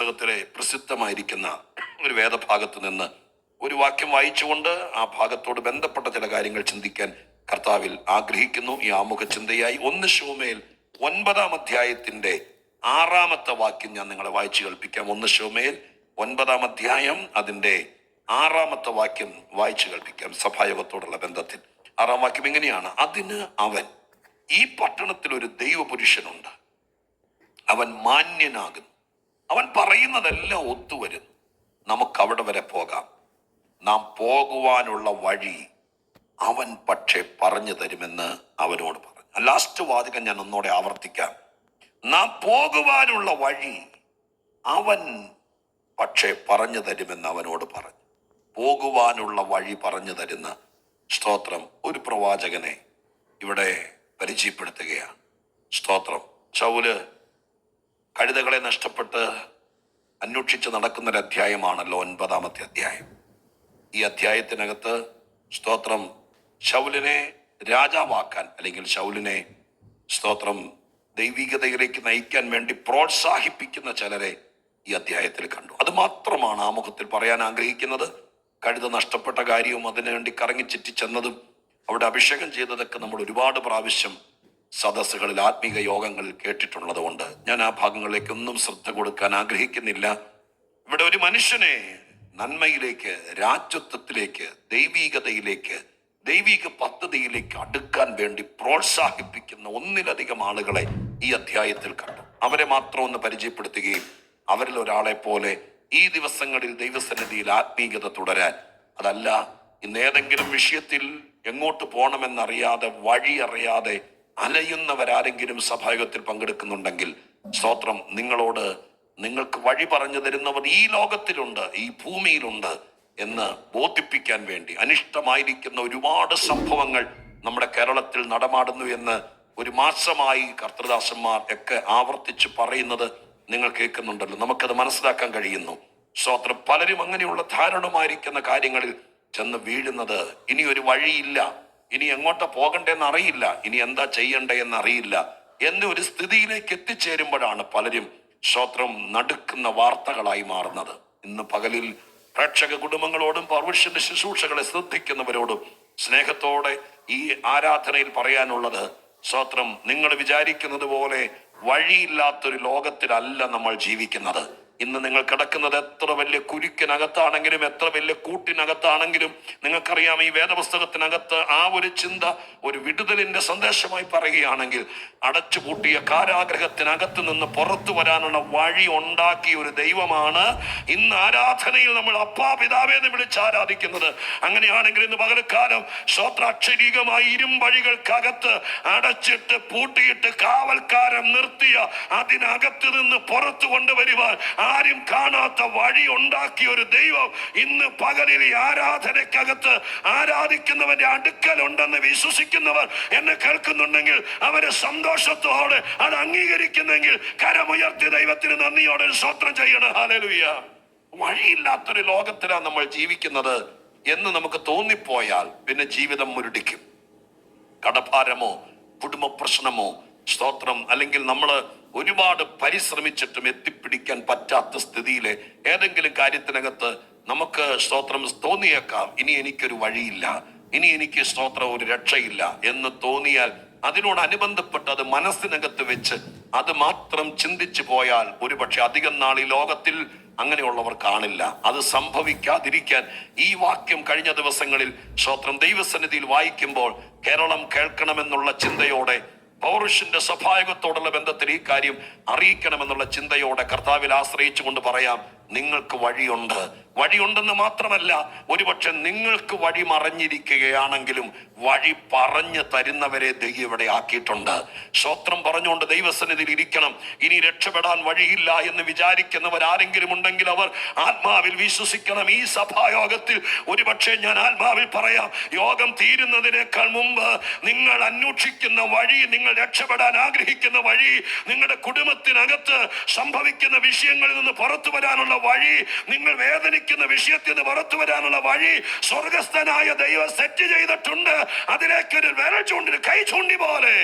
പുസ്തകത്തിലെ പ്രസിദ്ധമായിരിക്കുന്ന ഒരു വേദഭാഗത്ത് നിന്ന് ഒരു വാക്യം വായിച്ചുകൊണ്ട് ആ ഭാഗത്തോട് ബന്ധപ്പെട്ട ചില കാര്യങ്ങൾ ചിന്തിക്കാൻ കർത്താവിൽ ആഗ്രഹിക്കുന്നു. ഈ ആമുഖ ചിന്തയായി 1 ശമൂവേൽ 9-ാം അധ്യായത്തിന്റെ 6-ാമത്തെ വാക്യം ഞാൻ നിങ്ങളെ വായിച്ചു കേൾപ്പിക്കാം. 1 ശമൂവേൽ 9-ാം അധ്യായം അതിന്റെ 6-ാമത്തെ വാക്യം വായിച്ചു കേൾപ്പിക്കാം. സഭായോഗത്തോടുള്ള ബന്ധത്തിൽ 6-ാം വാക്യം ഇങ്ങനെയാണ്: അതിന് അവൻ, ഈ പട്ടണത്തിൽ ഒരു ദൈവപുരുഷനുണ്ട്, അവൻ മാന്യനാകുന്നു, അവൻ പറയുന്നതെല്ലാം ഒത്തുവരും, നമുക്ക് അവിടെ വരെ പോകാം, നാം പോകുവാനുള്ള വഴി അവൻ പക്ഷേ പറഞ്ഞു തരുമെന്ന് അവനോട് പറഞ്ഞു. ലാസ്റ്റ് വാചകം ഞാൻ ഒന്നോടെ ആവർത്തിക്കാം. നാം പോകുവാനുള്ള വഴി അവൻ പക്ഷേ പറഞ്ഞു തരുമെന്ന് അവനോട് പറഞ്ഞു. പോകുവാനുള്ള വഴി പറഞ്ഞു തരുന്ന സ്തോത്രം ഒരു പ്രവാചകനെ ഇവിടെ പരിചയപ്പെടുത്തുകയാണ്. സ്തോത്രം. ശൗല് കഴുതകളെ നഷ്ടപ്പെട്ട് അന്വേഷിച്ച് നടക്കുന്നൊരു അധ്യായമാണല്ലോ 9-ാമത്തെ അധ്യായം. ഈ അധ്യായത്തിനകത്ത് സ്തോത്രം ശൗലിനെ രാജാവാക്കാൻ, അല്ലെങ്കിൽ ശൗലിനെ സ്തോത്രം ദൈവികതയിലേക്ക് നയിക്കാൻ വേണ്ടി പ്രോത്സാഹിപ്പിക്കുന്ന ചിലരെ ഈ അധ്യായത്തിൽ കണ്ടു. അത് മാത്രമാണ് ആമുഖത്തിൽ പറയാൻ ആഗ്രഹിക്കുന്നത്. കഴുത നഷ്ടപ്പെട്ട കാര്യവും അതിനുവേണ്ടി കറങ്ങി ചുറ്റി ചെന്നതും അവിടെ അഭിഷേകം ചെയ്തതൊക്കെ നമ്മൾ ഒരുപാട് പ്രാവശ്യം സദസ്സുകളിൽ, ആത്മീക യോഗങ്ങളിൽ കേട്ടിട്ടുള്ളത് കൊണ്ട് ഞാൻ ആ ഭാഗങ്ങളിലേക്കൊന്നും ശ്രദ്ധ കൊടുക്കാൻ ആഗ്രഹിക്കുന്നില്ല. ഇവിടെ ഒരു മനുഷ്യനെ നന്മയിലേക്ക്, രാജ്യത്വത്തിലേക്ക്, ദൈവീകതയിലേക്ക്, ദൈവിക പദ്ധതിയിലേക്ക് അടുക്കാൻ വേണ്ടി പ്രോത്സാഹിപ്പിക്കുന്ന ഒന്നിലധികം ആളുകളെ ഈ അധ്യായത്തിൽ കണ്ടു. അവരെ മാത്രം ഒന്ന് പരിചയപ്പെടുത്തുകയും അവരിൽ ഒരാളെ പോലെ ഈ ദിവസങ്ങളിൽ ദൈവസന്നിധിയിൽ ആത്മീകത തുടരാൻ, അതല്ല ഇന്ന് ഏതെങ്കിലും വിഷയത്തിൽ എങ്ങോട്ട് പോകണമെന്നറിയാതെ, വഴി അറിയാതെ അലയുന്നവരാരെങ്കിലും സഭായോഗത്തിൽ പങ്കെടുക്കുന്നുണ്ടെങ്കിൽ സ്തോത്രം, നിങ്ങൾക്ക് വഴി പറഞ്ഞു തരുന്നവർ ഈ ലോകത്തിലുണ്ട്, ഈ ഭൂമിയിലുണ്ട് എന്ന് ബോധിപ്പിക്കാൻ വേണ്ടി. അനിഷ്ടമായിരിക്കുന്ന ഒരുപാട് സംഭവങ്ങൾ നമ്മുടെ കേരളത്തിൽ നടമാടുന്നു എന്ന് ഒരു മാസമായി കർത്തൃദാസന്മാർ ഒക്കെ ആവർത്തിച്ച് പറയുന്നത് നിങ്ങൾ കേൾക്കുന്നുണ്ടല്ലോ. നമുക്കത് മനസ്സിലാക്കാൻ കഴിയുന്നു. സ്തോത്രം. പലരും അങ്ങനെയുള്ള ധാരണമായിരിക്കുന്ന കാര്യങ്ങളിൽ ചെന്ന് വീഴുന്നത്, ഇനി ഒരു വഴിയില്ല, ഇനി എങ്ങോട്ടാ പോകണ്ടേന്ന് അറിയില്ല, ഇനി എന്താ ചെയ്യണ്ടേന്ന് അറിയില്ല എന്നൊരു സ്ഥിതിയിലേക്ക് എത്തിച്ചേരുമ്പോഴാണ് പലരും സ്തോത്രം നടുക്കുന്ന വാർത്തകളായി മാറുന്നത്. ഇന്ന് പകലിൽ പ്രേക്ഷക കുടുംബങ്ങളോടും പൗരുഷന്റെ ശുശ്രൂഷകളെ ശ്രദ്ധിക്കുന്നവരോടും സ്നേഹത്തോടെ ഈ ആരാധനയിൽ പറയാനുള്ളത്, സ്തോത്രം, നിങ്ങൾ വിചാരിക്കുന്നത് പോലെ വഴിയില്ലാത്തൊരു ലോകത്തിലല്ല നമ്മൾ ജീവിക്കുന്നത്. ഇന്ന് നിങ്ങൾ കിടക്കുന്നത് എത്ര വലിയ കുരുക്കിനകത്താണെങ്കിലും, എത്ര വലിയ കൂട്ടിനകത്താണെങ്കിലും, നിങ്ങൾക്കറിയാം ഈ വേദപുസ്തകത്തിനകത്ത് ആ ഒരു ചിന്ത ഒരു വിടുതലിന്റെ സന്ദേശമായി പറയുകയാണെങ്കിൽ, അടച്ചുപൂട്ടിയ കാരാഗ്രഹത്തിനകത്ത് നിന്ന് പുറത്തു വരാനുള്ള വഴി ഉണ്ടാക്കിയ ഒരു ദൈവമാണ് ഇന്ന് ആരാധനയിൽ നമ്മൾ അപ്പാ പിതാവേ എന്ന് വിളിച്ച് ആരാധിക്കുന്നത്. അങ്ങനെയാണെങ്കിൽ ഇന്ന് പകൽക്കാലം സ്വത്രാക്ഷരീകമായി ഇരുമ്പഴികൾക്കകത്ത് അടച്ചിട്ട് പൂട്ടിയിട്ട് കാവൽക്കാരം നിർത്തിയ അതിനകത്ത് നിന്ന് പുറത്തു കൊണ്ടുവരുവാൻ ആരും കാണാത്ത വഴി ഉണ്ടാക്കിയ ഒരു ദൈവം ഇന്ന് പകലിൽ ഈ ആരാധനയ്ക്കകത്ത് ആരാധിക്കുന്നവന്റെ അടുക്കലുണ്ടെന്ന് വിശ്വസിക്കുന്നവർ എന്നെ കേൾക്കുന്നുണ്ടെങ്കിൽ, അവര് സന്തോഷത്തോടെ അത് അംഗീകരിക്കുന്നെങ്കിൽ കരമുയർത്തി ദൈവത്തിന് നന്ദിയോടെ സ്തോത്രം ചെയ്യണം. ഹല്ലേലൂയ. വഴിയില്ലാത്തൊരു ലോകത്തിലാണ് നമ്മൾ ജീവിക്കുന്നത് എന്ന് നമുക്ക് തോന്നിപ്പോയാൽ പിന്നെ ജീവിതം മുരടിക്കും. കടഭാരമോ കുടുംബ പ്രശ്നമോ സ്തോത്രം, അല്ലെങ്കിൽ നമ്മൾ ഒരുപാട് പരിശ്രമിച്ചിട്ടും എത്തിപ്പിടിക്കാൻ പറ്റാത്ത സ്ഥിതിയിലെ ഏതെങ്കിലും കാര്യത്തിനകത്ത് നമുക്ക് സ്തോത്രം തോന്നിയേക്കാം, ഇനി എനിക്കൊരു വഴിയില്ല, ഇനി എനിക്ക് സ്തോത്രം ഒരു രക്ഷയില്ല എന്ന് തോന്നിയാൽ അതിനോടനുബന്ധപ്പെട്ട് അത് മനസ്സിനകത്ത് വെച്ച് അത് മാത്രം ചിന്തിച്ചു പോയാൽ ഒരുപക്ഷെ അധികം നാൾ ഈ ലോകത്തിൽ അങ്ങനെയുള്ളവർ കാണില്ല. അത് സംഭവിക്കാതിരിക്കാൻ ഈ വാക്യം കഴിഞ്ഞ ദിവസങ്ങളിൽ സ്തോത്രം ദൈവസന്നിധിയിൽ വായിക്കുമ്പോൾ കേരളം കേൾക്കണമെന്നുള്ള ചിന്തയോടെ, പൗരുഷന്റെ സഭായോഗത്തോടുള്ള ബന്ധത്തിൽ ഈ കാര്യം അറിയിക്കണമെന്നുള്ള ചിന്തയോടെ കർത്താവിൽ ആശ്രയിച്ചുകൊണ്ട് പറയാം, നിങ്ങൾക്ക് വഴിയുണ്ടെന്ന് മാത്രമല്ല, ഒരുപക്ഷെ നിങ്ങൾക്ക് വഴി മറഞ്ഞിരിക്കുകയാണെങ്കിലും വഴി പറഞ്ഞു തരുന്നവരെ ദൈവം ഇവിടെ ആക്കിയിട്ടുണ്ട്. സ്തോത്രം പറഞ്ഞുകൊണ്ട് ദൈവസന്നിധിയിൽ ഇരിക്കണം. ഇനി രക്ഷപ്പെടാൻ വഴിയില്ല എന്ന് വിചാരിക്കുന്നവർ ആരെങ്കിലും ഉണ്ടെങ്കിൽ അവർ ആത്മാവിൽ വിശ്വസിക്കണം. ഈ സഭായോഗത്തിൽ ഒരുപക്ഷെ ഞാൻ ആത്മാവിൽ പറയാം, യോഗം തീരുന്നതിനേക്കാൾ മുമ്പ് നിങ്ങൾ അന്വേഷിക്കുന്ന വഴി, നിങ്ങൾ രക്ഷപ്പെടാൻ ആഗ്രഹിക്കുന്ന വഴി, നിങ്ങളുടെ കുടുംബത്തിനകത്ത് സംഭവിക്കുന്ന വിഷയങ്ങളിൽ നിന്ന് പുറത്തു വരാനുള്ള വഴി, നിങ്ങൾ വേദനിക്കുന്ന വിഷയത്തിൽ നിന്ന് പുറത്തു വരാനുള്ള വഴി സ്വർഗസ്ഥനായ ദൈവം സെറ്റ് ചെയ്തിട്ടുണ്ട്. അതിലേക്ക് ഒരു വിരൽ ചൂണ്ടി, കൈ ചൂണ്ടി പോലെ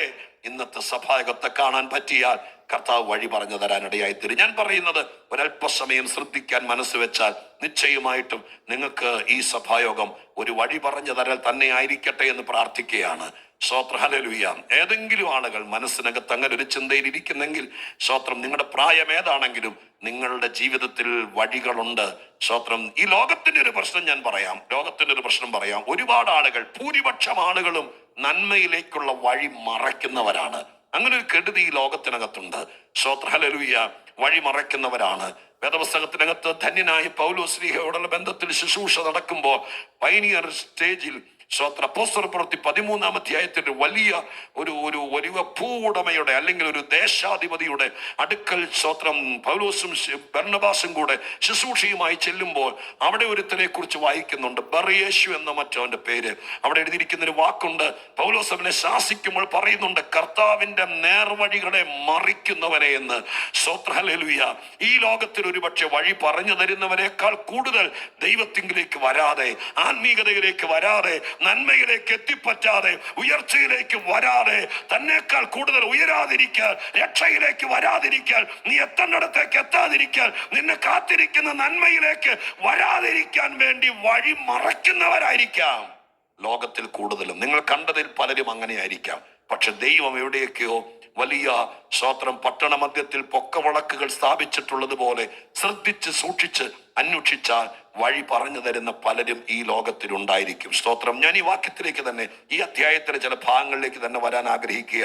ഇന്നത്തെ സഭായോഗത്തെ കാണാൻ പറ്റിയാൽ കർത്താവ് വഴി പറഞ്ഞു തരാനിടയായി തീരും. ഞാൻ പറയുന്നത് ഒരല്പസമയം ശ്രദ്ധിക്കാൻ മനസ്സ് വെച്ചാൽ നിശ്ചയമായിട്ടും നിങ്ങൾക്ക് ഈ സഭായോഗം ഒരു വഴി പറഞ്ഞു തരാൻ തന്നെ ആയിരിക്കട്ടെ എന്ന് പ്രാർത്ഥിക്കുകയാണ്. സ്തോത്രം, ഹല്ലേലൂയ. ഏതെങ്കിലും ആളുകൾ മനസ്സിനകത്ത് അങ്ങനെ ഒരു ചിന്തയിൽ ഇരിക്കുന്നെങ്കിൽ, സ്തോത്രം, നിങ്ങളുടെ പ്രായം ഏതാണെങ്കിലും നിങ്ങളുടെ ജീവിതത്തിൽ വഴികളുണ്ട്. സ്തോത്രം. ഈ ലോകത്തിന്റെ ഒരു പ്രശ്നം ഞാൻ പറയാം, ലോകത്തിന്റെ ഒരു പ്രശ്നം പറയാം. ഒരുപാട് ആളുകൾ, ഭൂരിപക്ഷം ആളുകളും നന്മയിലേക്കുള്ള വഴി മറയ്ക്കുന്നവരാണ്. അങ്ങനെ ഒരു കെടുതി ഈ ലോകത്തിനകത്തുണ്ട്. സ്തോത്രം, ഹല്ലേലൂയ. വഴി മറയ്ക്കുന്നവരാണ്. വേദപുസ്തകത്തിനകത്ത് ധന്യനായ പൗലോസ്ലീഹയോടുള്ള ബന്ധത്തിൽ ശുശ്രൂഷ നടക്കുമ്പോൾ പൈനിയർ സ്റ്റേജിൽ അപ്പോസ്തല പ്രവൃത്തി 13-ാം അധ്യായത്തിന്റെ വലിയ ഒരു ഭൂവുടമയുടെ അല്ലെങ്കിൽ ഒരു ദേശാധിപതിയുടെ അടുക്കൽ പൗലോസും ബർന്നബാസും കൂടെ ശുശ്രൂഷയുമായി ചെല്ലുമ്പോൾ അവിടെ ഒരുത്തനെ കുറിച്ച് വായിക്കുന്നുണ്ട്, ബർയേശു എന്ന മറ്റവന്റെ പേര്. അവിടെ എഴുതിയിരിക്കുന്ന ഒരു വാക്കുണ്ട്. പൗലോസ് അവനെ ശാസിക്കുമ്പോൾ പറയുന്നുണ്ട്, കർത്താവിന്റെ നേർവഴികളെ മറിക്കുന്നവനെ എന്ന്. ഹല്ലേലൂയ. ഈ ലോകത്തിൽ ഒരുപക്ഷെ വഴി പറഞ്ഞു തരുന്നവരെക്കാൾ കൂടുതൽ ദൈവത്തിങ്കിലേക്ക് വരാതെ, ആത്മീയതയിലേക്ക് വരാതെ, നന്മയിലേക്ക് എത്തിപ്പറ്റാതെ, ഉയർച്ചയിലേക്ക് വരാതെ, തന്നെക്കാൾ കൂടുതൽ ഉയരാതിരിക്കാൻ, രക്ഷയിലേക്ക് വരാതിരിക്കാൻ, നീ എത്തേണ്ടിടത്തേക്ക് എത്താതിരിക്കാൻ, നിന്നെ കാത്തിരിക്കുന്ന നന്മയിലേക്ക് വരാതിരിക്കാൻ വേണ്ടി വഴി മറയ്ക്കുന്നവരായിരിക്കാം ലോകത്തിൽ കൂടുതലും. നിങ്ങൾ കണ്ടതിൽ പലരും അങ്ങനെയായിരിക്കാം. പക്ഷെ ദൈവം എവിടെയൊക്കെയോ വലിയ പട്ടണ മധ്യത്തിൽ പൊക്കവിളക്കുകൾ സ്ഥാപിച്ചിട്ടുള്ളത് പോലെ ശ്രദ്ധിച്ച് സൂക്ഷിച്ച് അന്വേഷിച്ചാൽ വഴി പറഞ്ഞു തരുന്ന പലരും ഈ ലോകത്തിലുണ്ടായിരിക്കും. സ്തോത്രം. ഞാൻ ഈ വാക്യത്തിലേക്ക് തന്നെ, ഈ അധ്യായത്തിലെ ചില ഭാഗങ്ങളിലേക്ക് തന്നെ വരാൻ ആഗ്രഹിക്കുക.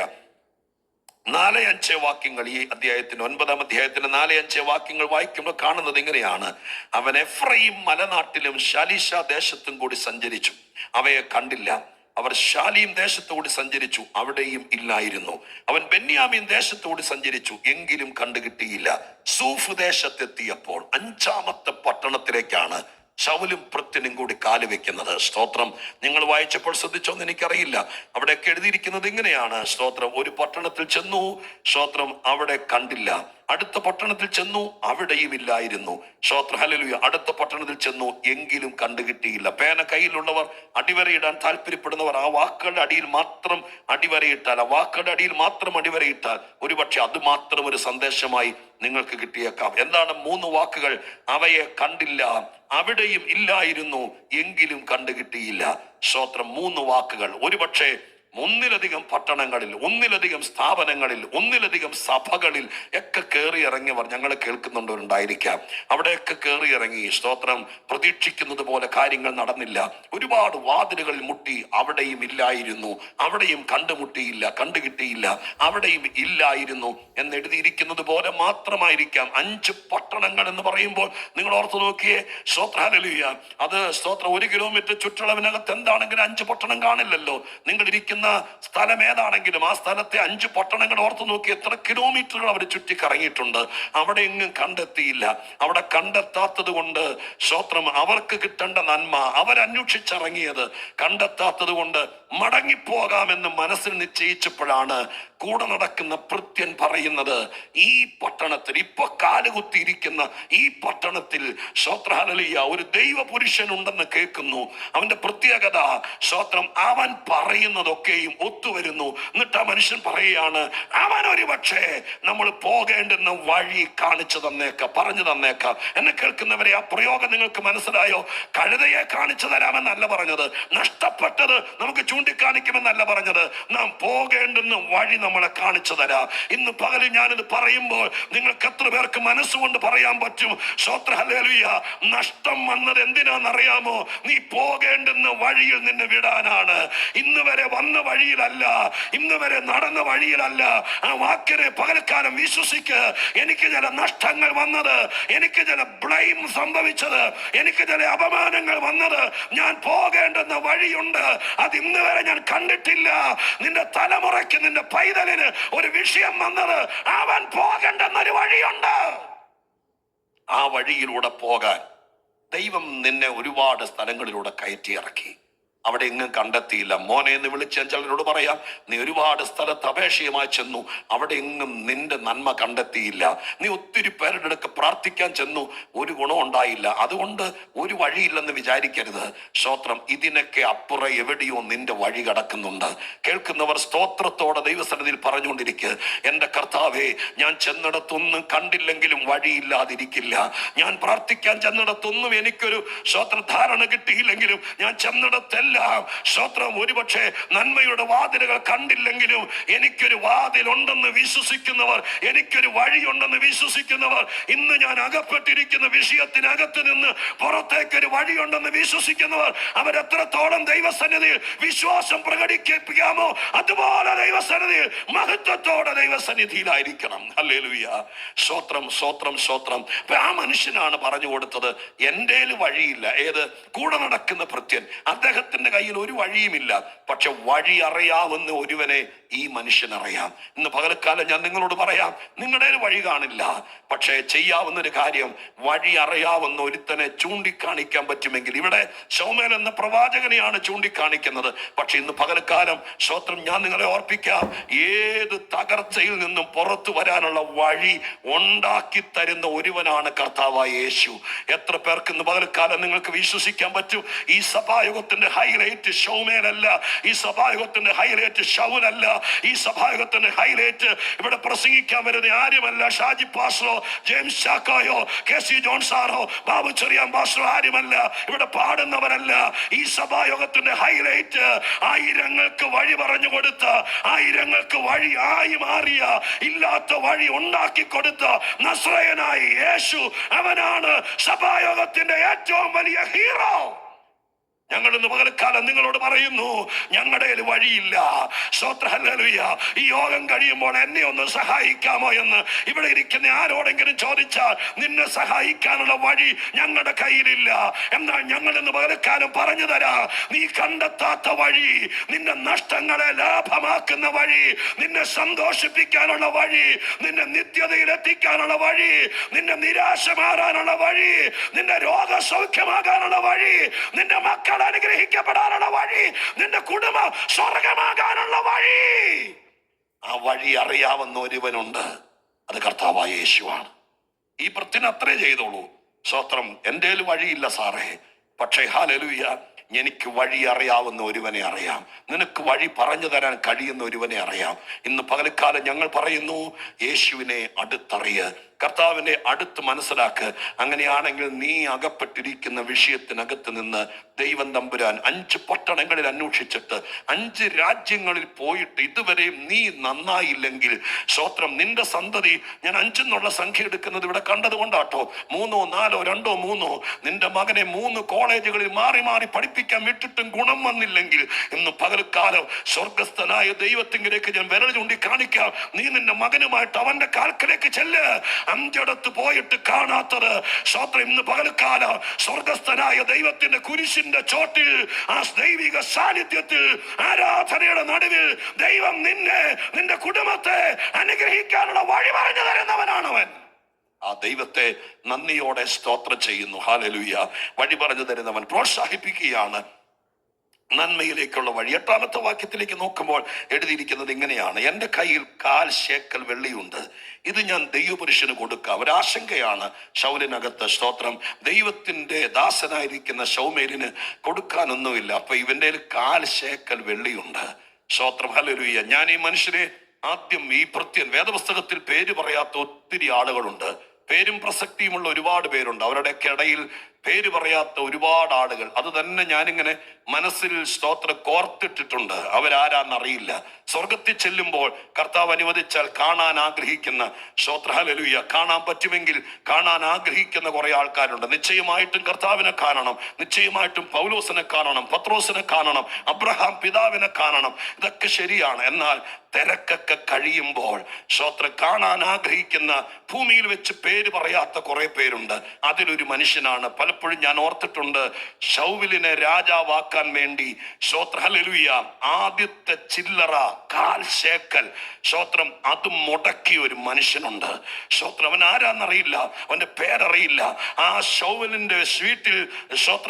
4-5 വാക്യങ്ങൾ, ഈ അധ്യായത്തിന് 9-ാം അധ്യായത്തിന് 4-5 വാക്യങ്ങൾ വായിക്കുമ്പോൾ കാണുന്നത് ഇങ്ങനെയാണ്: അവൻ എഫ്രയീം മലനാട്ടിലും ശാലീശ ദേശത്തും കൂടി സഞ്ചരിച്ചു, അവയെ കണ്ടില്ല. അവർ ശാലീം ദേശത്തോട് സഞ്ചരിച്ചു, അവിടെയും ഇല്ലായിരുന്നു. അവൻ ബെന്യാമീൻ ദേശത്തോട് സഞ്ചരിച്ചു, എങ്കിലും കണ്ടുകിട്ടിയില്ല. സൂഫ് ദേശത്തെത്തിയപ്പോൾ 5-ാമത്തെ പട്ടണത്തിലേക്കാണ് ശൗലും ഭൃത്യനും കൂടി കാല് വെക്കുന്നത്. സ്തോത്രം. നിങ്ങൾ വായിച്ചപ്പോൾ ശ്രദ്ധിച്ചോന്ന് എനിക്കറിയില്ല. അവിടെയൊക്കെ എഴുതിയിരിക്കുന്നത് ഇങ്ങനെയാണ്. സ്തോത്രം. ഒരു പട്ടണത്തിൽ ചെന്നു, സ്തോത്രം, അവിടെ കണ്ടില്ല. അടുത്ത പട്ടണത്തിൽ ചെന്നു, അവിടെയും ഇല്ലായിരുന്നു. സ്തോത്രം, ഹല്ലേലൂയ. അടുത്ത പട്ടണത്തിൽ ചെന്നു, എങ്കിലും കണ്ടുകിട്ടിയില്ല. പേന കയ്യിലുള്ളവർ, അടിവരയിടാൻ താല്പര്യപ്പെടുന്നവർ ആ വാക്കുകളുടെ അടിയിൽ മാത്രം അടിവരയിട്ടാൽ, ആ വാക്കുകളുടെ അടിയിൽ മാത്രം അടിവരയിട്ടാൽ ഒരുപക്ഷെ അത് മാത്രം ഒരു സന്ദേശമായി നിങ്ങൾക്ക് കിട്ടിയേക്കാം. എന്താണ് 3 വാക്കുകൾ? അവയെ കണ്ടില്ല, അവിടെയും ഇല്ലായിരുന്നു, എങ്കിലും കണ്ടുകിട്ടിയില്ല. സ്തോത്രം. 3 വാക്കുകൾ. ഒരുപക്ഷെ ഒന്നിലധികം പട്ടണങ്ങളിൽ, ഒന്നിലധികം സ്ഥാപനങ്ങളിൽ, ഒന്നിലധികം സഭകളിൽ ഒക്കെ കയറി ഇറങ്ങിയവർ ഞങ്ങൾ കേൾക്കുന്നുണ്ടായിരിക്കാം. അവിടെയൊക്കെ കയറി ഇറങ്ങി, സ്തോത്രം, പ്രതീക്ഷിക്കുന്നത് പോലെ കാര്യങ്ങൾ നടന്നില്ല. ഒരുപാട് വാതിലുകളിൽ മുട്ടി, അവിടെയും ഇല്ലായിരുന്നു, അവിടെയും കണ്ടുമുട്ടിയില്ല, കണ്ടുകിട്ടിയില്ല, അവിടെയും ഇല്ലായിരുന്നു എന്നെഴുതിയിരിക്കുന്നത് പോലെ മാത്രമായിരിക്കാം 5 പട്ടണങ്ങൾ എന്ന് പറയുമ്പോൾ നിങ്ങൾ ഓർത്ത് നോക്കിയേ. സ്തോത്രം, ഹല്ലേലൂയ. അത് സ്തോത്രം, 1 കിലോമീറ്റർ ചുറ്റളവിനകത്ത് എന്താണെങ്കിലും 5 പട്ടണം കാണില്ലല്ലോ. നിങ്ങൾ ഇരിക്കുന്ന സ്ഥലം ഏതാണെങ്കിലും ആ സ്ഥലത്തെ 5 പട്ടണങ്ങൾ ഓർത്തു നോക്കി എത്ര കിലോമീറ്ററുകൾ അവർ ചുറ്റി കറങ്ങിയിട്ടുണ്ട്. അവിടെ എങ്ങും കണ്ടെത്തിയില്ല. അവിടെ കണ്ടെത്താത്തത് കൊണ്ട്, സ്തോത്രം, അവർക്ക് കിട്ടേണ്ട നന്മ അവരന്വേഷിച്ചിറങ്ങിയത് കണ്ടെത്താത്തത് കൊണ്ട് മടങ്ങിപ്പോകാമെന്ന് മനസ്സിൽ നിശ്ചയിച്ചപ്പോഴാണ് കൂടെ നടക്കുന്ന ഭൃത്യൻ പറയുന്നത്, ഈ പട്ടണത്തിൽ, ഇപ്പൊ കാലുകുത്തിയിരിക്കുന്ന ഈ പട്ടണത്തിൽ, സ്തോത്രം, ഹല്ലേലൂയ, ഒരു ദൈവ പുരുഷനുണ്ടെന്ന് കേൾക്കുന്നു. അവന്റെ പ്രത്യേകത, സ്തോത്രം, അവൻ പറയുന്നതൊക്കെയും ഒത്തുവരുന്നു. എന്നിട്ട് ആ മനുഷ്യൻ പറയുകയാണ്, അവൻ ഒരു പക്ഷേ നമ്മൾ പോകേണ്ടുന്ന വഴി കാണിച്ചു തന്നേക്കാം, പറഞ്ഞു തന്നേക്കാം. എന്നെ കേൾക്കുന്നവരെ, ആ പ്രയോഗം നിങ്ങൾക്ക് മനസ്സിലായോ? കഴുതയെ കാണിച്ചു തരാമെന്നല്ല പറഞ്ഞത്, നഷ്ടപ്പെട്ടത് നമുക്ക് ചൂണ്ടിക്കാണിക്കുമെന്നല്ല പറഞ്ഞത്, നാം പോകേണ്ടുന്ന വഴി നമ്മളെ കാണിച്ചു തരാം. ഇന്ന് പകല് ഞാനിത് പറയുമ്പോൾ നിങ്ങൾക്ക് എത്ര പേർക്ക് മനസ്സുകൊണ്ട് പറയാൻ പറ്റും? സ്തോത്രം, ഹല്ലേലൂയ. നഷ്ടം വന്നത് എന്തിനാണെന്നറിയാമോ? നീ പോകേണ്ടുന്ന വഴിയിൽ നിന്നെ വിടാനാണ്. ഇന്ന് വരെ വന്ന വഴിയിലല്ല, ഇന്ന് വരെ നടന്ന വഴിയിലല്ല. ആ വാക്കിനെ പകൽക്കാലം വിശ്വസിക്ക്. എനിക്ക് ചില നഷ്ടങ്ങൾ വന്നത്, എനിക്ക് ചില ബ്ലെയിം സംഭവിച്ചത്, എനിക്ക് ചില അപമാനങ്ങൾ വന്നത്, ഞാൻ പോകേണ്ടുന്ന വഴിയുണ്ട്. അത് ഇന്ന് വരെ ഞാൻ കണ്ടിട്ടില്ല. നിന്റെ തലമുറയ്ക്ക്, നിന്റെ പൈതലിന് ഒരു വിഷയം വന്നത്, അവൻ പോകേണ്ടെന്നൊരു വഴിയുണ്ട്. ആ വഴിയിലൂടെ പോകാൻ ദൈവം നിന്നെ ഒരുപാട് സ്ഥലങ്ങളിലൂടെ കയറ്റി ഇറക്കി. അവിടെ എങ്ങും കണ്ടെത്തിയില്ല. മോനെ എന്ന് വിളിച്ച് ഞാൻ ചിലരോട് പറയാം, നീ ഒരുപാട് സ്ഥലത്ത് അപേക്ഷയുമായി ചെന്നു, അവിടെ എങ്ങും നിന്റെ നന്മ കണ്ടെത്തിയില്ല. നീ ഒത്തിരി പേരുടെ അടുക്ക് പ്രാർത്ഥിക്കാൻ ചെന്നു, ഒരു ഗുണം ഉണ്ടായില്ല. അതുകൊണ്ട് ഒരു വഴിയില്ലെന്ന് വിചാരിക്കരുത്. സ്തോത്രം. ഇതിനൊക്കെ അപ്പുറം എവിടെയോ നിന്റെ വഴി കിടക്കുന്നുണ്ട്. കേൾക്കുന്നവർ സ്തോത്രത്തോടെ ദൈവസന്നിധിയിൽ പറഞ്ഞുകൊണ്ടിരിക്കുക, എന്റെ കർത്താവേ, ഞാൻ ചെന്നിടത്തൊന്നും കണ്ടില്ലെങ്കിലും വഴിയില്ലാതിരിക്കില്ല. ഞാൻ പ്രാർത്ഥിക്കാൻ ചെന്നിടത്തൊന്നും എനിക്കൊരു ധാരണ കിട്ടിയില്ലെങ്കിലും ഞാൻ ചെന്നിടത്തെല്ലാം സ്തോത്രം ഒരുപക്ഷെ നന്മയുടെ വാതിലുകൾ കണ്ടില്ലെങ്കിലും എനിക്കൊരു വാതിലുണ്ടെന്ന് വിശ്വസിക്കുന്നവർ, എനിക്കൊരു വഴിയുണ്ടെന്ന് വിശ്വസിക്കുന്നവർ, ഇന്ന് ഞാൻ അകപ്പെട്ടിരിക്കുന്ന വിഷയത്തിനകത്ത് നിന്ന് പുറത്തേക്കൊരു വഴിയുണ്ടെന്ന് വിശ്വസിക്കുന്നവർ, അവരെത്രത്തോളം ദൈവസന്നിധിയിൽ വിശ്വാസം പ്രകടിപ്പിക്കാമോ അതുപോലെ ദൈവസന്നിധിയിൽ മഹത്വത്തോടെ ദൈവസന്നിധിയിലായിരിക്കണം. ഹല്ലേലൂയ. സ്തോത്രം, സ്തോത്രം, സ്തോത്രം. ആ മനുഷ്യനാണ് പറഞ്ഞു കൊടുത്തത്, എൻ്റെ വഴിയില്ല. ഏത് കൂടെ നടക്കുന്ന ഭൃത്യൻ, അദ്ദേഹത്തിന്റെ കയ്യിൽ ഒരു വഴിയുമില്ല. പക്ഷെ വഴി അറിയാവുന്ന ഒരുവനെ ഈ മനുഷ്യൻ അറിയാം. ഇന്ന് പകൽക്കാലം ഞാൻ നിങ്ങളോട് പറയാം, നിങ്ങളുടെ വഴി കാണില്ല, പക്ഷെ ചെയ്യാവുന്ന ഒരു കാര്യം, വഴി അറിയാവുന്ന ഒരുത്തനെ ചൂണ്ടിക്കാണിക്കാൻ പറ്റുമെങ്കിൽ. ഇവിടെ ശൗമേൽ എന്ന പ്രവാചകനെയാണ് ചൂണ്ടിക്കാണിക്കുന്നത്. പക്ഷെ ഇന്ന് പകൽക്കാലം സ്തോത്രം, ഞാൻ നിങ്ങളെ ഓർപ്പിക്കാം, ഏത് തകർച്ചയിൽ നിന്നും പുറത്തു വരാനുള്ള വഴി ഉണ്ടാക്കി തരുന്ന ഒരുവനാണ് കർത്താവായ യേശു. എത്ര പേർക്ക് ഇന്ന് പകൽക്കാലം നിങ്ങൾക്ക് വിശ്വസിക്കാൻ പറ്റും? ഈ സഭായുഗത്തിന്റെ ഹൈലൈറ്റ് ശൗമേലല്ല, ഈ സഭായുഗത്തിന്റെ ഹൈലൈറ്റ് ശൗലല്ല, ഈ സഭായുഗത്തിന്റെ ഹൈലൈറ്റ് ഇവിടെ പ്രസംഗിക്കാൻ വരുന്ന ആരുമല്ല ഷാജി പാസ്റ്ററോ, ജെയിംസ് ചാക്കോയോ, കെ സി ജോൺ സാറോ, ബാബു ചെറിയാൻ പാസ്റ്ററോ ആരുമല്ല. ഇവിടെ പാടുന്നവരല്ല. ഈ സഭായുഗത്തിന്റെ ഹൈലൈറ്റ് ആയിരങ്ങൾക്ക് വഴി പറഞ്ഞു കൊടുത്ത, ആയിരങ്ങൾക്ക് വഴി ആയി മാറിയ, ഇല്ലാത്ത വഴി ഉണ്ടാക്കി കൊടുത്ത നസ്രയനായ യേശു, അവനാണ് സഭായുഗത്തിന്റെ ഏറ്റവും വലിയ ഹീറോ. ഞങ്ങൾ ഇന്ന് പകൽക്കാലം നിങ്ങളോട് പറയുന്നു, ഞങ്ങളുടെ വഴിയില്ല. ഹല്ലേലൂയ. ഈ യോഗം കഴിയുമ്പോൾ എന്നെ ഒന്ന് സഹായിക്കാമോ എന്ന് ഇവിടെ ഇരിക്കുന്ന ആരോടെങ്കിലും ചോദിച്ചാൽ, നിന്നെ സഹായിക്കാനുള്ള വഴി ഞങ്ങളുടെ കയ്യിലില്ല. എന്നാൽ ഞങ്ങൾ ഇന്ന് പകൽക്കാലം പറഞ്ഞു തരാം, നീ കണ്ടെത്താത്ത വഴി, നിന്റെ നഷ്ടങ്ങളെ ലാഭമാക്കുന്ന വഴി, നിന്നെ സന്തോഷിപ്പിക്കാനുള്ള വഴി, നിന്നെ നിത്യതയിൽ എത്തിക്കാനുള്ള വഴി, നിന്റെ നിരാശ മാറാനുള്ള വഴി, നിന്റെ രോഗസൗഖ്യമാകാനുള്ള വഴി, നിന്റെ മക്കൾ അനുഗ്രഹിക്കപ്പെടാനുള്ള വഴി, നിന്റെ കുടുംബം സ്വർഗമാകാനുള്ള വഴി, ആ വഴി അറിയാവുന്ന ഒരുവനുണ്ട്. അത് കർത്താവായ യേശുവാണ്. ഈ പ്രത്യന അത്രേ ചെയ്തോളൂ. സ്തോത്രം. എൻ്റെ വഴിയില്ല സാറേ, പക്ഷേ ഹല്ലേലൂയ, എനിക്ക് വഴി അറിയാവുന്ന ഒരുവനെ അറിയാം. നിനക്ക് വഴി പറഞ്ഞു തരാൻ കഴിയുന്ന ഒരുവനെ അറിയാം. ഇന്ന് പകൽക്കാലം ഞങ്ങൾ പറയുന്നു, യേശുവിനെ അടുത്തറിയ, കർത്താവിനെ അടുത്ത് മനസ്സിലാക്ക്. അങ്ങനെയാണെങ്കിൽ നീ അകപ്പെട്ടിരിക്കുന്ന വിഷയത്തിനകത്ത് നിന്ന് ദൈവം തമ്പുരാൻ 5 പട്ടണങ്ങളിൽ അന്വേഷിച്ചിട്ട് 5 രാജ്യങ്ങളിൽ പോയിട്ട് ഇതുവരെയും നീ നന്നായില്ലെങ്കിൽ, സ്തോത്രം, നിന്റെ സന്തതി, ഞാൻ 5 എന്നുള്ള സംഖ്യ എടുക്കുന്നത് ഇവിടെ കണ്ടത് കൊണ്ടാട്ടോ, 3, 4, 2, 3, നിന്റെ മകനെ 3 കോളേജുകളിൽ മാറി മാറി പഠിപ്പിക്കാൻ വിട്ടിട്ടും ഗുണം വന്നില്ലെങ്കിൽ, ഇന്ന് പകൽക്കാലം സ്വർഗസ്ഥനായ ദൈവത്തിങ്കിലേക്ക് ഞാൻ വിരൽ ചൂണ്ടി കാണിക്കാം. നീ നിന്റെ മകനുമായിട്ട് അവന്റെ കാൽക്കലേക്ക് ചെല്ല്. 5 പോയിട്ട് കാണാത്തത്, സ്തോത്രം, ഇന്ന് പകൽക്കാലം സ്വർഗസ്ഥനായ ദൈവത്തിന്റെ കുരിശിന്റെ ചോട്ടിൽ, ആ ദൈവിക സാന്നിധ്യത്തിൽ, ആരാധനയുടെ നടുവിൽ ദൈവം നിന്നെ, നിന്റെ കുടുംബത്തെ അനുഗ്രഹിക്കാനുള്ള വഴി പറഞ്ഞു തരുന്നവനാണവൻ. ആ ദൈവത്തെ നന്ദിയോടെ സ്തോത്രം ചെയ്യുന്നു. ഹല്ലേലൂയ. വഴി പറഞ്ഞു തരുന്നവൻ. പ്രോത്സാഹിപ്പിക്കുകയാണ് നന്മയിലേക്കുള്ള വഴി. 8-ാമത്തെ വാക്യത്തിലേക്ക് നോക്കുമ്പോൾ എഴുതിയിരിക്കുന്നത് ഇങ്ങനെയാണ്, എൻ്റെ കയ്യിൽ 1/4 ശേക്കൽ വെള്ളിയുണ്ട്, ഇത് ഞാൻ ദൈവപുരുഷന് കൊടുക്കാം. ഒരാശങ്കയാണ് ശൗലിനകത്ത്. സ്തോത്രം. ദൈവത്തിന്റെ ദാസനായിരിക്കുന്ന ശൗമേലിന് കൊടുക്കാനൊന്നുമില്ല. അപ്പൊ ഇവന്റെ 1/4 ശേക്കൽ വെള്ളിയുണ്ട്. സ്തോത്രം. ഹല്ലേലൂയ. ഞാൻ ഈ മനുഷ്യനെ ആദ്യം, ഈ ഭൃത്യൻ, വേദപുസ്തകത്തിൽ പേര് പറയാത്ത ഒത്തിരി ആളുകളുണ്ട്, പേരും പ്രസക്തിയുമുള്ള ഒരുപാട് പേരുണ്ട്. അവരുടെയൊക്കെ ഇടയിൽ പേര് പറയാത്ത ഒരുപാട് ആളുകൾ, അത് തന്നെ ഞാനിങ്ങനെ മനസ്സിൽ സ്തോത്രം കോർത്തിട്ടിട്ടുണ്ട്. അവരാരാന്നറിയില്ല. സ്വർഗത്തിൽ ചെല്ലുമ്പോൾ കർത്താവ് അനുവദിച്ചാൽ കാണാൻ ആഗ്രഹിക്കുന്ന, സ്തോത്രം, ഹല്ലേലൂയ, കാണാൻ പറ്റുമെങ്കിൽ കാണാൻ ആഗ്രഹിക്കുന്ന കുറെ ആൾക്കാരുണ്ട്. നിശ്ചയമായിട്ടും കർത്താവിനെ കാണണം, നിശ്ചയമായിട്ടും പൗലോസിനെ കാണണം, പത്രോസിനെ കാണണം, അബ്രഹാം പിതാവിനെ കാണണം. ഇതൊക്കെ ശരിയാണ്. എന്നാൽ തിരക്കൊക്കെ കഴിയുമ്പോൾ സ്തോത്രം കാണാൻ ആഗ്രഹിക്കുന്ന, ഭൂമിയിൽ വെച്ച് പേര് പറയാത്ത കുറെ പേരുണ്ട്. അതിലൊരു മനുഷ്യനാണ്. പലപ്പോഴും ഞാൻ ഓർത്തിട്ടുണ്ട്, ശൗലിനെ രാജാവാക്കി രാജാവാക്കാൻ വേണ്ടി ഹല്ലേലൂയ ആദ്യത്തെ ചില്ലറ 1/4 ശേക്കൽ അത് മുടക്കിയ ഒരു മനുഷ്യനുണ്ട്. അവൻ ആരാന്നറിയില്ല, അവന്റെ പേരറിയില്ല. ആ ശൗലിന്റെ വീട്ടിൽ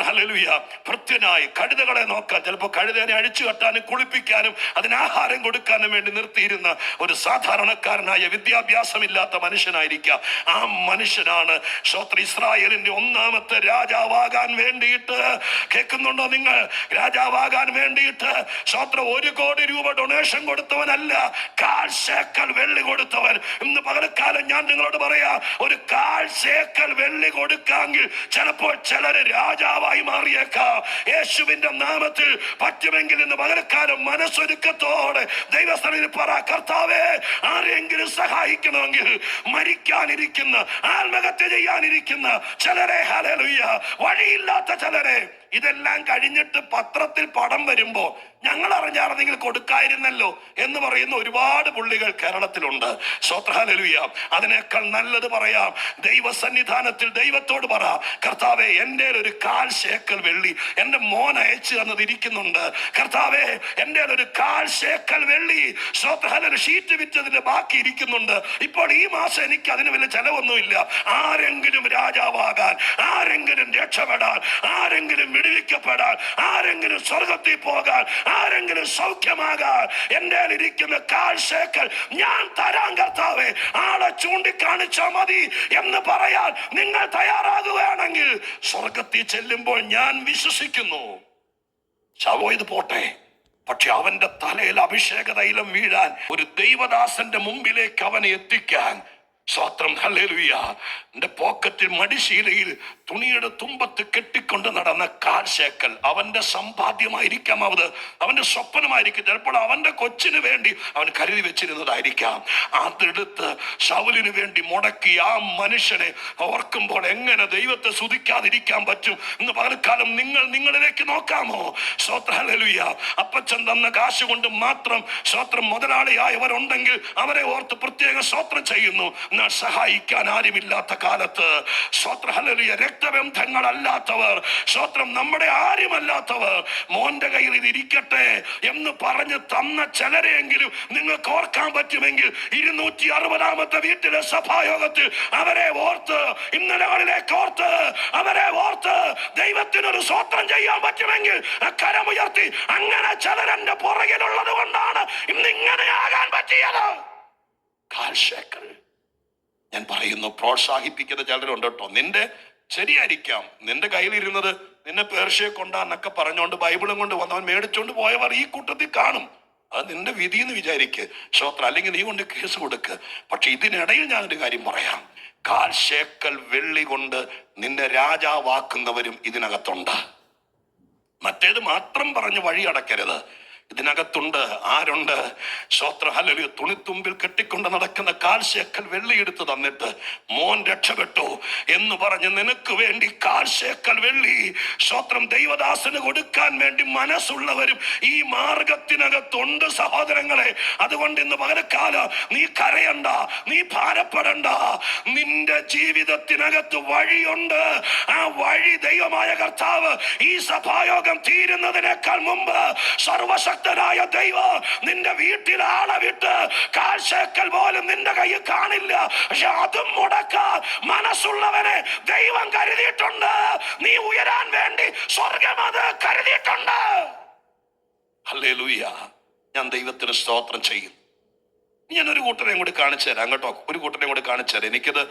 ഹല്ലേലൂയ ഭൃത്യനായി കഴുതകളെ നോക്കാൻ, ചിലപ്പോൾ കഴുതനെ അഴിച്ചു കെട്ടാനും കുളിപ്പിക്കാനും അതിന് ആഹാരം കൊടുക്കാനും വേണ്ടി നിർത്തിയിരുന്ന ഒരു സാധാരണക്കാരനായ വിദ്യാഭ്യാസമില്ലാത്ത മനുഷ്യനായിരിക്കാം. ആ മനുഷ്യനാണ് ഇസ്രായേലിന്റെ ഒന്നാമത്തെ രാജാവാകാൻ വേണ്ടിയിട്ട്, കേൾക്കുന്നുണ്ടോ നിങ്ങൾ? രാജാവാകാൻ വേണ്ടിയിട്ട് 1 കോടി രൂപ ഡൊണേഷൻ കൊടുത്തവനല്ല, 1/4 ശേക്കൽ വെള്ളി കൊടുത്തവൻ. ഇന്ന് പകൽക്കാലം ഞാൻ നിങ്ങളോട് പറയാ, ഒരു 1/4 ശേക്കൽ വെള്ളി കൊടുക്കാമെങ്കിൽ ചിലപ്പോൾ ചിലര് രാജാവായി മാറിയേക്കാം. യേശുവിന്റെ നാമത്തിൽ പറ്റുമെങ്കിൽ ഇന്ന് പകൽക്കാലം മനസ്സൊരുക്കത്തോടെ ദൈവസ്ഥലിൽ പറ, കർത്താവേ, ആരെങ്കിലും സഹായിക്കണമെങ്കിൽ മരിക്കാനിരിക്കുന്ന, ആത്മഹത്യ ചെയ്യാനിരിക്കുന്ന ചിലരെ, ഹല്ലേലൂയ, വഴിയില്ലാത്ത ചിലരെ. ഇതെല്ലാം കഴിഞ്ഞിട്ട് പത്രത്തിൽ പടം വരുമ്പോ ഞങ്ങൾ അറിഞ്ഞായിരുന്നെങ്കിൽ കൊടുക്കായിരുന്നല്ലോ എന്ന് പറയുന്ന ഒരുപാട് പുള്ളികൾ കേരളത്തിലുണ്ട്. ഹല്ലേലൂയ. അതിനേക്കാൾ നല്ലത് പറയാം, ദൈവസന്നിധാനത്തിൽ ദൈവത്തോട് പറ, കർത്താവേ, എൻ്റെ ഒരു 1/4 ശേക്കൽ വെള്ളി എൻ്റെ മോൻ അയച്ചു തന്നതിരിക്കുന്നുണ്ട്. കർത്താവേ, എൻ്റെ ഒരു 1/4 ശേക്കൽ വെള്ളി ഷീറ്റ് വിറ്റതിന്റെ ബാക്കി ഇരിക്കുന്നുണ്ട്. ഇപ്പോൾ ഈ മാസം എനിക്ക് അതിന് വലിയ ചെലവൊന്നുമില്ല. ആരെങ്കിലും രാജാവാകാൻ, ആരെങ്കിലും രക്ഷപ്പെടാൻ, ആരെങ്കിലും വിടുവിക്കപ്പെടാൻ, ആരെങ്കിലും സ്വർഗത്തിൽ പോകാൻ, ആരെങ്കിലും സൗഖ്യമാകാൻ എൻ്റെ ഇരിക്കുന്ന 1/4 ശേക്കൽ ഞാൻ തരാൻ കർത്താവേ, ആളെ ചൂണ്ടിക്കാണിച്ചാൽ മതി എന്ന് പറയാൻ നിങ്ങൾ തയ്യാറാകുകയാണെങ്കിൽ സ്വർഗത്തിൽ ചെല്ലുമ്പോൾ ഞാൻ വിശ്വസിക്കുന്നു, ഇത് പോട്ടെ, പക്ഷെ അവന്റെ തലയിൽ അഭിഷേക തൈലം വീഴാൻ, ഒരു ദൈവദാസന്റെ മുമ്പിലേക്ക് അവനെ എത്തിക്കാൻ, ഹല്ലേലൂയ, എന്റെ പോക്കറ്റിൽ മടിശീലയിൽ തുണിയുടെ തുമ്പത്ത് കെട്ടിക്കൊണ്ട് നടന്ന 1/4 ശേക്കൽ അവന്റെ സമ്പാദ്യമായിരിക്കാം, അവന്റെ സ്വപ്നമായിരിക്കും, ചിലപ്പോൾ അവന്റെ കൊച്ചിന് വേണ്ടി അവൻ കരുതി വെച്ചിരുന്നതായിരിക്കാം. അതെടുത്ത് ശൗലിന് വേണ്ടി മുടക്കി ആ മനുഷ്യനെ ഓർക്കുമ്പോൾ എങ്ങനെ ദൈവത്തെ സ്തുതിക്കാതിരിക്കാൻ പറ്റും? ഇന്ന് പകൽക്കാലം നിങ്ങളിലേക്ക് നോക്കാമോ? ഹല്ലേലൂയ. അപ്പച്ചൻ തന്ന കാശ് കൊണ്ട് മാത്രം മുതലാളിയായവരുണ്ടെങ്കിൽ അവരെ ഓർത്ത് പ്രത്യേക സ്തോത്രം ചെയ്യുന്നു. സഹായിക്കാൻ ആരുമില്ലാത്ത കാലത്ത് ഹല്ലേലൂയ, രക്തബന്ധങ്ങളല്ലാത്തവർ, നമ്മുടെ ആരുമല്ലാത്തവർ മോന്റെ കയ്യിൽ ഇത് ഇരിക്കട്ടെ എന്ന് പറഞ്ഞ് തന്ന ചിലരെയെങ്കിലും നിങ്ങൾക്ക് ഓർക്കാൻ പറ്റുമെങ്കിൽ 260-ാമത്തെ വീട്ടിലെ സഭായോഗത്തിൽ അവരെ ഓർത്ത്, ഇന്നലകളിലേക്ക് ഓർത്ത്, അവരെ ഓർത്ത് ദൈവത്തിനൊരു സ്തോത്രം ചെയ്യാൻ പറ്റുമെങ്കിൽ കരമുയർത്തി. അങ്ങനെ ചിലരെന്റെ പുറകിലുള്ളത് കൊണ്ടാണ് ഇന്ന് ഇങ്ങനെയാകാൻ പറ്റിയത്. 1/4 ശേക്കൽ. ഞാൻ പറയുന്നു, പ്രോത്സാഹിപ്പിക്കുന്ന ചിലരുണ്ട് കേട്ടോ. നിന്റെ ശരിയായിരിക്കാം, നിന്റെ കയ്യിലിരുന്നത് നിന്നെ പേർഷ്യയെ കൊണ്ടാന്നൊക്കെ പറഞ്ഞുകൊണ്ട് ബൈബിളും കൊണ്ട് വന്നവൻ മേടിച്ചോണ്ട് പോയവർ ഈ കൂട്ടത്തിൽ കാണും. അത് നിന്റെ വിധി എന്ന് വിചാരിക്ക്, അല്ലെങ്കിൽ നീ കൊണ്ട് കേസ് കൊടുക്ക്. പക്ഷെ ഇതിനിടയിൽ ഞാനൊരു കാര്യം പറയാം, 1/4 ശേക്കൽ വെള്ളി കൊണ്ട് നിന്നെ രാജാവാക്കുന്നവരും ഇതിനകത്തുണ്ട്. മറ്റേത് മാത്രം പറഞ്ഞ് വഴി അടക്കരുത്, ഇതിനകത്തുണ്ട്. ആരുണ്ട്? ഹല്ലേലൂയ. തുണിത്തുമ്പിൽ കെട്ടിക്കൊണ്ട് നടക്കുന്ന 1/4 ശേക്കൽ വെള്ളി എടുത്ത് തന്നിട്ട് മോൻ രക്ഷപ്പെട്ടു എന്ന് പറഞ്ഞ് നിനക്ക് വേണ്ടി 1/4 ശേക്കൽ വെള്ളി ദൈവദാസന് കൊടുക്കാൻ വേണ്ടി മനസ്സുള്ളവരും ഈ മാർഗത്തിനകത്തുണ്ട് സഹോദരങ്ങളെ. അതുകൊണ്ട് ഇന്ന് പകരക്കാലം നീ കരയണ്ട, നീ ഭാരപ്പെടണ്ട. നിന്റെ ജീവിതത്തിനകത്ത് വഴിയുണ്ട്. ആ വഴി ദൈവമായ കർത്താവ് ഈ സഭായോഗം തീരുന്നതിനേക്കാൾ മുമ്പ് സർവശക്തനായ ദൈവം നിന്റെ വീട്ടിൽ ആളെ വിട്ട് 1/4 ശേക്കൽ പോലും നിന്റെ കയ്യിൽ കാണില്ല. പക്ഷെ അതും മുടക്കാൻ മനസ്സുള്ളവനെ ദൈവം കരുതിയിട്ടുണ്ട്. നീ ഉയരാൻ വേണ്ടി സ്വർഗം അത് കരുതിയിട്ടുണ്ട്. ഹല്ലേലൂയ. ഞാൻ ദൈവത്തിന് സ്തോത്രം ചെയ്യും. ഞാനൊരു കൂട്ടരെയും കൂടി കാണിച്ചു തരാം കേട്ടോ, ഒരു കൂട്ടരെയും കൂടി കാണിച്ചു തരാം. എനിക്കത്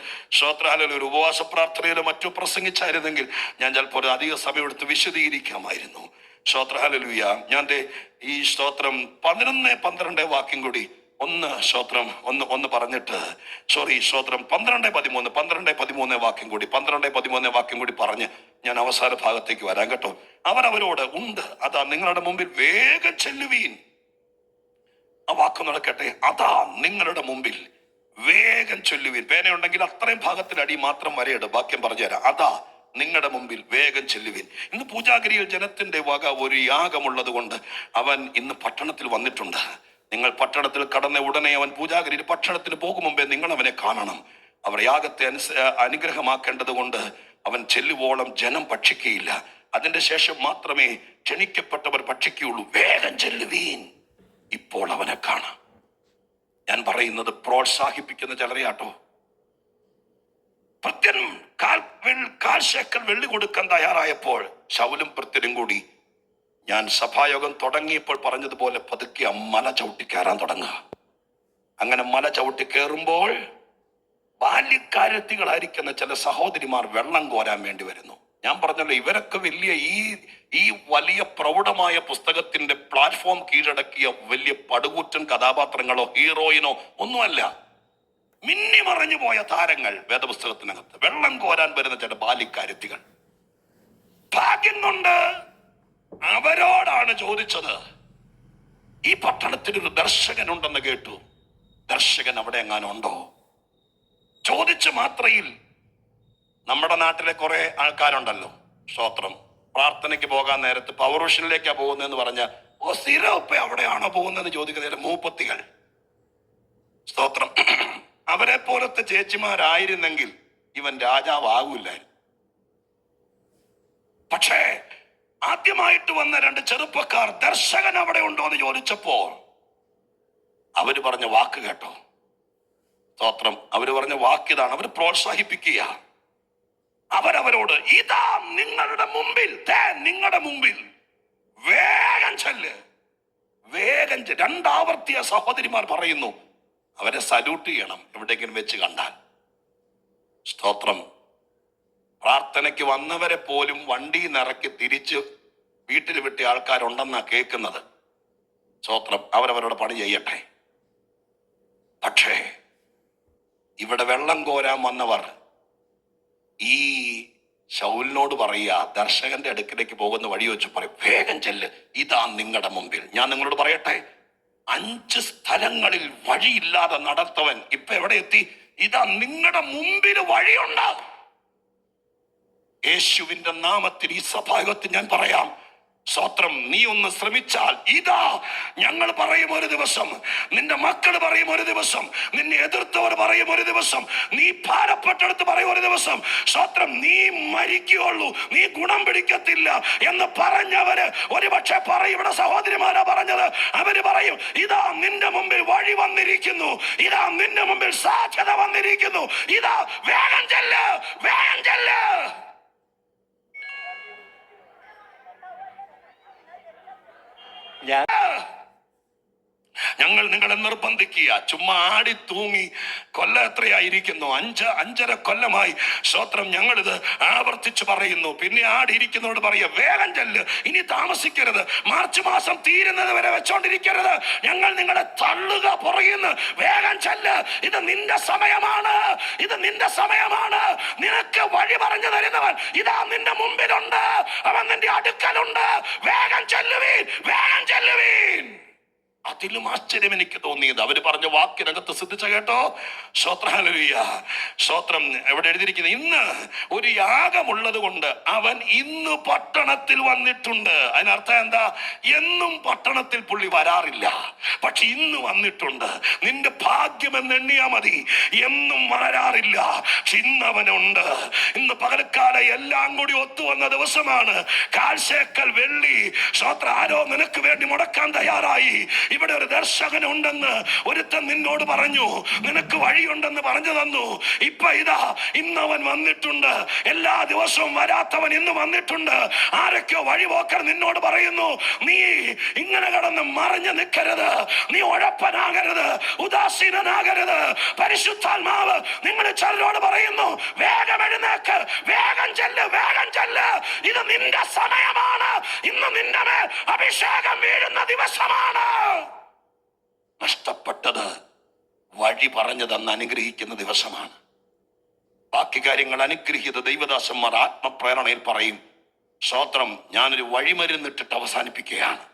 ഹല്ലേലൂയ ഒരു ഉപവാസ പ്രാർത്ഥനയിലോ മറ്റോ പ്രസംഗിച്ചായിരുന്നെങ്കിൽ ഞാൻ ചിലപ്പോൾ അധിക സമയം എടുത്ത് വിശദീകരിക്കാമായിരുന്നു. ഹല്ലേലൂയ. ഞാൻ ഈ സ്തോത്രം 11-12 വാക്യം കൂടി ഒന്ന് പറഞ്ഞിട്ട്, 12-13 വാക്യം കൂടി 12-13 വാക്യം കൂടി പറഞ്ഞ് ഞാൻ അവസാന ഭാഗത്തേക്ക് വരാം കേട്ടോ. അവരവരോട് ഉണ്ട്, അതാ നിങ്ങളുടെ മുമ്പിൽ വേഗം ചെല്ലുവീൻ. ആ വാക്ക് നടക്കട്ടെ, അതാ നിങ്ങളുടെ മുമ്പിൽ വേഗം ചൊല്ലുവീൻ. പേനയുണ്ടെങ്കിൽ അത്രയും ഭാഗത്തിൽ അടി മാത്രം വരയിട്, വാക്യം പറഞ്ഞുതരാം. അതാ നിങ്ങളുടെ മുമ്പിൽ വേഗം ചെല്ലുവിൻ. ഇന്ന് പൂജാഗിരിയിൽ ജനത്തിന്റെ വക ഒരു യാഗമുള്ളത് കൊണ്ട് അവൻ ഇന്ന് പട്ടണത്തിൽ വന്നിട്ടുണ്ട്. നിങ്ങൾ പട്ടണത്തിൽ കടന്ന ഉടനെ അവൻ പൂജാഗിരിയിൽ ഭക്ഷണത്തിന് പോകും മുമ്പേ നിങ്ങൾ അവനെ കാണണം. അവർ യാഗത്തെ അനുഗ്രഹമാക്കേണ്ടത് കൊണ്ട് അവൻ ചെല്ലുവോളം ജനം ഭക്ഷിക്കുകയില്ല. അതിന്റെ ശേഷം മാത്രമേ ക്ഷണിക്കപ്പെട്ടവർ ഭക്ഷിക്കുകയുള്ളൂ. വേഗം ചെല്ലുവീൻ, ഇപ്പോൾ അവനെ കാണാം. ഞാൻ പറയുന്നത് പ്രോത്സാഹിപ്പിക്കുന്ന ചിലരെയാട്ടോ. ഭൃത്യൻ കാൽ ശേക്കൽ വെള്ളി കൊടുക്കാൻ തയ്യാറായപ്പോൾ ശൗലും ഭൃത്യനും കൂടി ഞാൻ സഭായോഗം തുടങ്ങിയപ്പോൾ പറഞ്ഞതുപോലെ പതുക്കെ മല ചവിട്ടി കയറാൻ തുടങ്ങുക. അങ്ങനെ മല ചവിട്ടി കയറുമ്പോൾ ബാല്യക്കാരത്തികളായിരിക്കുന്ന ചില സഹോദരിമാർ വെള്ളം കോരാൻ വേണ്ടി വരുന്നു. ഞാൻ പറഞ്ഞല്ലോ, ഇവരൊക്കെ വലിയ ഈ വലിയ പ്രൗഢമായ പുസ്തകത്തിന്റെ പ്ലാറ്റ്ഫോം കീഴടക്കിയ വലിയ പടുകൂറ്റൻ കഥാപാത്രങ്ങളോ ഹീറോയിനോ ഒന്നുമല്ല. മിന്നി മറഞ്ഞു പോയ താരങ്ങൾ വേദപുസ്തകത്തിനകത്ത്. വെള്ളം കോരാൻ വരുന്ന ചില ബാല്യക്കാരത്തികൾ. ഭാഗ്യം കൊണ്ട് അവരോടാണ് ചോദിച്ചത്. ഈ പട്ടണത്തിനൊരു ദർശകനുണ്ടെന്ന് കേട്ടു. ദർശകൻ അവിടെ എങ്ങാനുണ്ടോ? ചോദിച്ച മാത്രയിൽ നമ്മുടെ നാട്ടിലെ കുറെ ആൾക്കാരുണ്ടല്ലോ, സ്തോത്രം, പ്രാർത്ഥനയ്ക്ക് പോകാൻ നേരത്ത് പൗരുഷനിലേക്കാ പോകുന്നതെന്ന് പറഞ്ഞ സ്ഥിരം ഇപ്പൊ അവിടെയാണോ പോകുന്നതെന്ന് ചോദിക്കുന്ന മൂപ്പത്തികൾ. സ്തോത്രം. അവരെ പോലത്തെ ചേച്ചിമാരായിരുന്നെങ്കിൽ ഇവൻ രാജാവാകൂല്ലായിരുന്നു. പക്ഷേ ആദ്യമായിട്ട് വന്ന രണ്ട് ചെറുപ്പക്കാർ ദർശകൻ അവിടെ ഉണ്ടോ എന്ന് ചോദിച്ചപ്പോൾ അവര് പറഞ്ഞ വാക്ക് കേട്ടോ. സ്തോത്രം. അവര് പറഞ്ഞ വാക്കിതാണ്. അവർ പ്രോത്സാഹിപ്പിക്കുക. അവരവരോട്, ഇതാ നിങ്ങളുടെ മുമ്പിൽ, നിങ്ങളുടെ മുമ്പിൽ, വേഗം ചെല്ല്, വേഗം ചെല്ല്. രണ്ടാവർത്തിയ സഹോദരിമാർ പറയുന്നു. അവരെ സല്യൂട്ട് ചെയ്യണം എവിടെയെങ്കിലും വെച്ച് കണ്ടാൽ. സ്തോത്രം. പ്രാർത്ഥനയ്ക്ക് വന്നവരെ പോലും വണ്ടി നിറക്കി തിരിച്ച് വീട്ടിൽ വിട്ടിയ ആൾക്കാരുണ്ടെന്നാ കേൾക്കുന്നത്. സ്തോത്രം. അവരവരുടെ പണി ചെയ്യട്ടെ. പക്ഷേ ഇവിടെ വെള്ളം കോരാൻ വന്നവർ ഈ ശൗലിനോട് പറയുക, ദർശകന്റെ അടുക്കിലേക്ക് പോകുന്ന വഴി വെച്ച് പറയും, വേഗം ചെല്ല്, ഇതാ നിങ്ങളുടെ മുമ്പിൽ. ഞാൻ നിങ്ങളോട് പറയട്ടെ, 5 സ്ഥലങ്ങളിൽ വഴിയില്ലാതെ നടത്തവൻ ഇപ്പൊ എവിടെ എത്തി? ഇതാ നിങ്ങളുടെ മുമ്പിൽ വഴിയുണ്ടാവും. യേശുവിന്റെ നാമത്തിൽ ഈ സഭായോഗത്തിൽ ഞാൻ പറയാം, സ്തോത്രം, നീ ഒന്ന് ശ്രമിച്ചാൽ ഇതാ ഞങ്ങൾ പറയും ഒരു ദിവസം, നിന്റെ മക്കൾ പറയും ഒരു ദിവസം, നിന്നെ എതിർത്തവർ പറയും ഒരു ദിവസം, നീ ഭാരപ്പെട്ടെടുത്ത് പറയും ഒരു ദിവസം, സ്തോത്രം, നീ മരിക്കുകയുള്ളൂ, നീ ഗുണം പിടിക്കത്തില്ല എന്ന് പറഞ്ഞവര് ഒരുപക്ഷെ പറയും. ഇവിടെ സഹോദരിമാരാ പറഞ്ഞത്. അവര് പറയും, ഇതാ നിന്റെ മുമ്പിൽ വഴി വന്നിരിക്കുന്നു, ഇതാ നിന്റെ മുമ്പിൽ സാധ്യത വന്നിരിക്കുന്നു, ഇതാ വേഗം ചെല്ല്, വേഗം ചെല്ല്. ഞങ്ങൾ നിങ്ങളെ നിർബന്ധിക്കുക. ചുമ്മാ ആടി തൂങ്ങി കൊല്ല എത്രയായിരിക്കുന്നു? 5.5 കൊല്ലമായി. സ്തോത്രം. ഞങ്ങളിത് ആവർത്തിച്ച് പറയുന്നു. പിന്നെ ആടിയിരിക്കുന്നവരോട് പറയുക, വേഗം ചെല്ല്, ഇനി താമസിക്കരുത്, മാർച്ച് മാസം തീരുന്നത് വരെ വെച്ചോണ്ടിരിക്കരുത്. ഞങ്ങൾ നിങ്ങളെ തള്ളുക പുറകിന്ന്. വേഗം ചെല്ല്, ഇത് നിന്റെ സമയമാണ്, ഇത് നിന്റെ സമയമാണ്. നിനക്ക് വഴി പറഞ്ഞു തരുന്നവൻ ഇതാ നിന്റെ മുമ്പിലുണ്ട്, അവൻ നിന്റെ അടുക്കലുണ്ട്. വേഗം ചെല്ലുവീൻ, വേഗം ചെല്ലുവീൻ. അതിലും ആശ്ചര്യം എനിക്ക് തോന്നിയത് അവര് പറഞ്ഞ വാക്കിനകത്ത് ശ്രദ്ധിച്ച കേട്ടോ. ഹല്ലേലൂയ. സ്തോത്രം. എവിടെ എഴുതിയിരിക്കുന്നത്? ഇന്ന് ഒരു യാഗമുള്ളത് കൊണ്ട് അവൻ ഇന്ന് പട്ടണത്തിൽ വന്നിട്ടുണ്ട്. അതിനർത്ഥം എന്താ? എന്നും പട്ടണത്തിൽ പുള്ളി വരാറില്ല, പക്ഷെ ഇന്ന് വന്നിട്ടുണ്ട്. നിന്റെ ഭാഗ്യമെന്ന് എണ്ണിയാ മതി. എന്നും വരാറില്ല, പക്ഷെ ഇന്ന് അവനുണ്ട്. ഇന്ന് പകൽക്കാലം എല്ലാം കൂടി ഒത്തുവന്ന ദിവസമാണ്. കാൽശേക്കൽ വെള്ളി, സ്തോത്രം, ആരോ നിനക്ക് വേണ്ടി മുടക്കാൻ തയ്യാറായി. ഇവിടെ ഒരു ദർശകൻ ഉണ്ടെന്ന് ഒരുത്തൻ നിന്നോട് പറഞ്ഞു, നിനക്ക് വഴിയുണ്ടെന്ന് പറഞ്ഞു തന്നു. ഇപ്പൊ ഇതാ ഇന്നവൻ വന്നിട്ടുണ്ട്. എല്ലാ ദിവസവും വരാത്തവൻ ഇന്ന് വന്നിട്ടുണ്ട്. ആരൊക്കെയോ വഴിപോക്കർ നിന്നോട് പറയുന്നു, നീ ഇങ്ങനെ കിടന്ന് മറിഞ്ഞു നിൽക്കരുത്, നീ ഉഴപ്പനാകരുത്, ഉദാസീനനാകരുത്. പരിശുദ്ധാത്മാവ് നിങ്ങൾ ചിലരോട് പറയുന്നു, വേഗം എഴുന്നേക്ക്, വേഗം ചെല്ല്, വേഗം ചെല്ല്, ഇത് നിന്റെ സമയമാണ്. ഇന്ന് നിന്റെ മേൽ അഭിഷേകം വീഴുന്ന ദിവസമാണ്. നഷ്ടപ്പെട്ടത് വഴി പറഞ്ഞു തന്ന് അനുഗ്രഹിക്കുന്ന ദിവസമാണ്. ബാക്കി കാര്യങ്ങൾ അനുഗ്രഹീത ദൈവദാസന്മാർ ആത്മപ്രേരണയിൽ പറയും. സ്തോത്രം. ഞാനൊരു വഴിമരുന്നിട്ടിട്ട് അവസാനിപ്പിക്കുകയാണ്.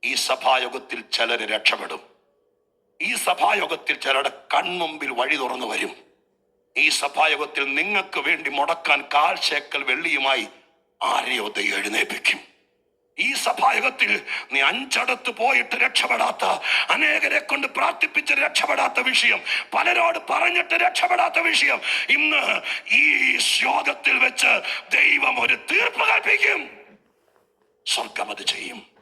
ഈ സഭായോഗത്തിൽ ചിലര് രക്ഷപ്പെടും. ഈ സഭായോഗത്തിൽ ചിലരുടെ കൺമുമ്പിൽ വഴി തുറന്നു വരും. ഈ സഭായോഗത്തിൽ നിങ്ങൾക്ക് വേണ്ടി മുടക്കാൻ കാൽശേക്കൽ വെള്ളിയുമായി ആരെയോ ദൈവം എഴുന്നേൽപ്പിക്കും. ഈ സഭായോഗത്തിൽ നീ 5 പോയിട്ട് രക്ഷപ്പെടാത്ത, അനേകരെ കൊണ്ട് പ്രാർത്ഥിപ്പിച്ച് രക്ഷപ്പെടാത്ത വിഷയം, പലരോട് പറഞ്ഞിട്ട് രക്ഷപ്പെടാത്ത വിഷയം, ഇന്ന് ഈ യോഗത്തിൽ വെച്ച് ദൈവം ഒരു തീർപ്പ് കൽപ്പിക്കും. സ്വർഗം അത് ചെയ്യും.